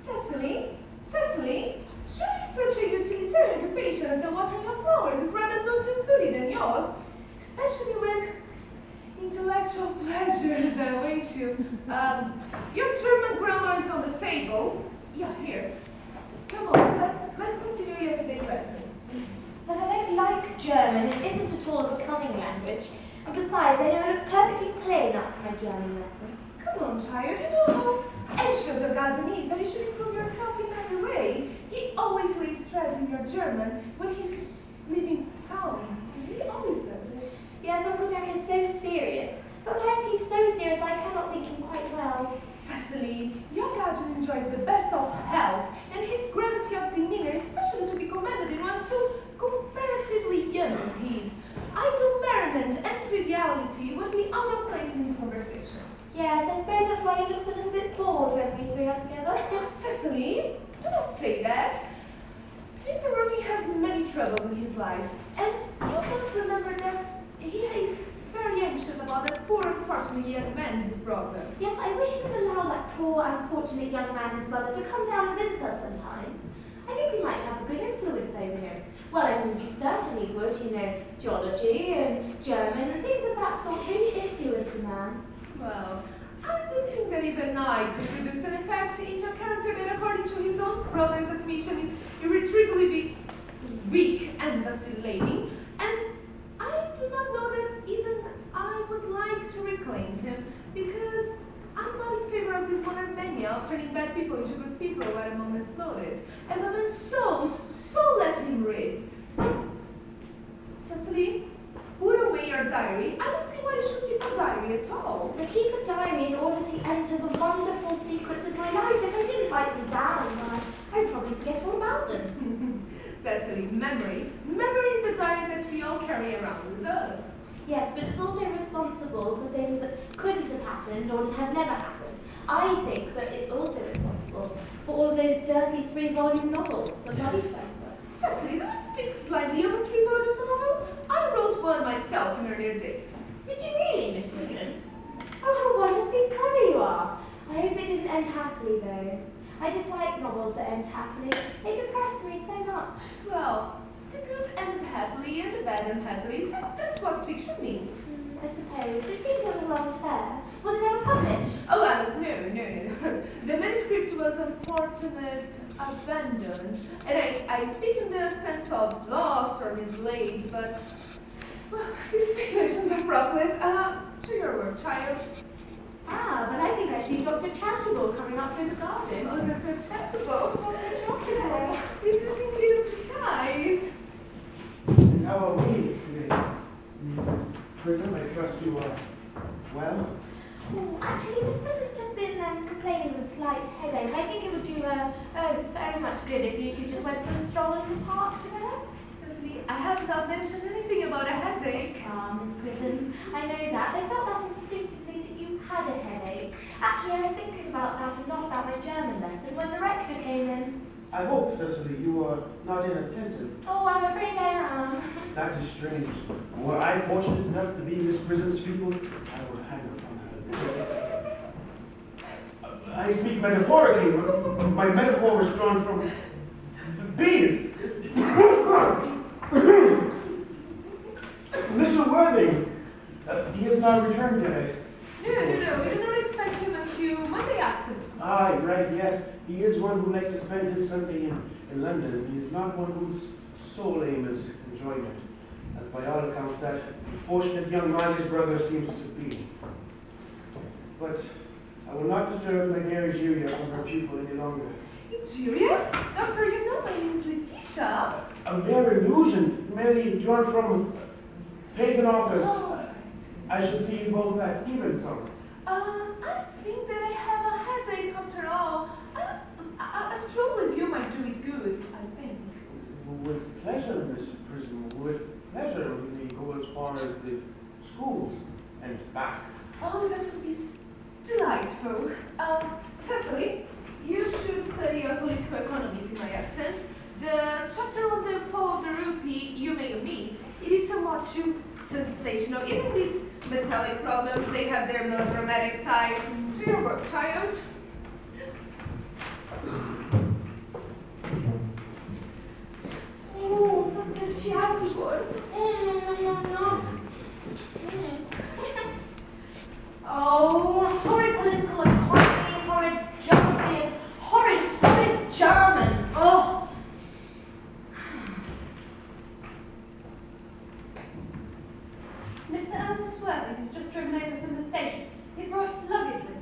Cecily? Cecily? Surely such a utilitarian occupation as the watering of flowers is rather more to duty than yours, especially when intellectual pleasures await you. Your German grammar is on the table. Yeah, here. Come on, let's continue yesterday's lesson. But I don't like German. It isn't at all a becoming language. And besides, I know I look perfectly plain after my German lesson. Come on, child. You know how anxious a garden is that you should improve yourself in every way. He always lays stress in your German when he's leaving town. He always does it. Yes, Uncle Jack is so serious. Sometimes he's so serious I cannot think him quite well. Cecily, your guardian enjoys the best of health, and his gravity of demeanor is especially to be commended in one so comparatively young as he is. Idle merriment and triviality would be out of place in his conversation. Yes, I suppose that's why he looks a little bit bored when we three are together. Oh, Cecily, do not say that. Mr. Murphy has many troubles in his life, and you must remember that he is very anxious about that poor unfortunate young man he's brought up. Yes, I wish he would allow that poor unfortunate young man, his mother, to come down and visit us sometimes. I think we might have a good influence over him. Well, I mean, you certainly would, you know, geology and German and things of that sort really influence a man. Well, I do think that even I could produce an effect in a character that, according to his own brother's admission, is irretrievably weak and vacillating, and I do not know that even I would like to reclaim him, because I'm not in favor of this modern mania of turning bad people into good people at a moment's notice. As a man so let him read. Cecily, put away your diary. I don't see why you should keep a diary at all. I keep a diary in order to enter the wonderful secrets of my life. If I didn't write them down, I'd probably forget all about them. Cecily, memory. Memory is the diary that we all carry around with us. Yes, but it's also responsible for things that couldn't have happened or have never happened. I think that it's also responsible for all of those dirty 3-volume novels that Mother sent us. Cecily, don't speak slightly of a 3-volume novel. I wrote one myself in earlier days. Did you really, Miss Nicholas? Oh, how wonderfully clever you are. I hope it didn't end happily, though. I dislike novels that end happily. They depress me so much. Well, the good end happily and the bad end happily. That's what fiction means. I suppose. It seems a little unfair. Was it ever published? Oh, Alice, no. The manuscript was unfortunately abandoned. And I speak in the sense of lost or mislaid, but, well, these speculations are profitless. To your work, child. Ah, but I think I see Dr. Chasuble coming up through the garden. Oh, Dr. Chasuble. Oh, this is indeed a surprise. How are we today? Prism, I trust you are well? Oh, actually, Miss Prism's just been complaining of a slight headache. I think it would do her, so much good if you two just went for a stroll in the park together. Cecily, I have not mentioned anything about a headache. Ah, Miss Prism, I know that. I felt that instinctively that you had a headache. Actually, I was thinking about that and not about my German lesson when the rector came in. I hope, Cecily, you are not inattentive. Oh, I'm afraid I am. That is strange. Were I fortunate enough to be Miss Prism's pupil, I would hang upon her. I speak metaphorically. My metaphor was drawn from the bees. Mr. Worthing, he has not returned yet. No. We do not expect him until Monday afternoon. Ah, right, yes. He is one who likes to spend his Sunday in London. He is not one whose sole aim is enjoyment, as by all accounts that unfortunate young man his brother seems to be. But I will not disturb my dear Julia from her pupil any longer. Julia? Doctor, you know my name is Letitia. A mere illusion, merely drawn from pagan authors. Oh, right. I shall see you both at evensong. I think that I have a headache after all. A stroll with you might do it good, I think. With pleasure, Miss Prism. With pleasure, we may go as far as the schools and back. Oh, that would be delightful. Cecily, you should study political economies in my absence. The chapter on the fall of the rupee you may omit. It is somewhat too sensational. Even this metallic problems, they have their melodramatic side. To your work, child. Oh, look at the jazzy one. No. Oh, horrid political economy, horrid geography, and horrid German. Oh. Mr. Ernest Worthing has just driven over from the station. He's brought his luggage with him.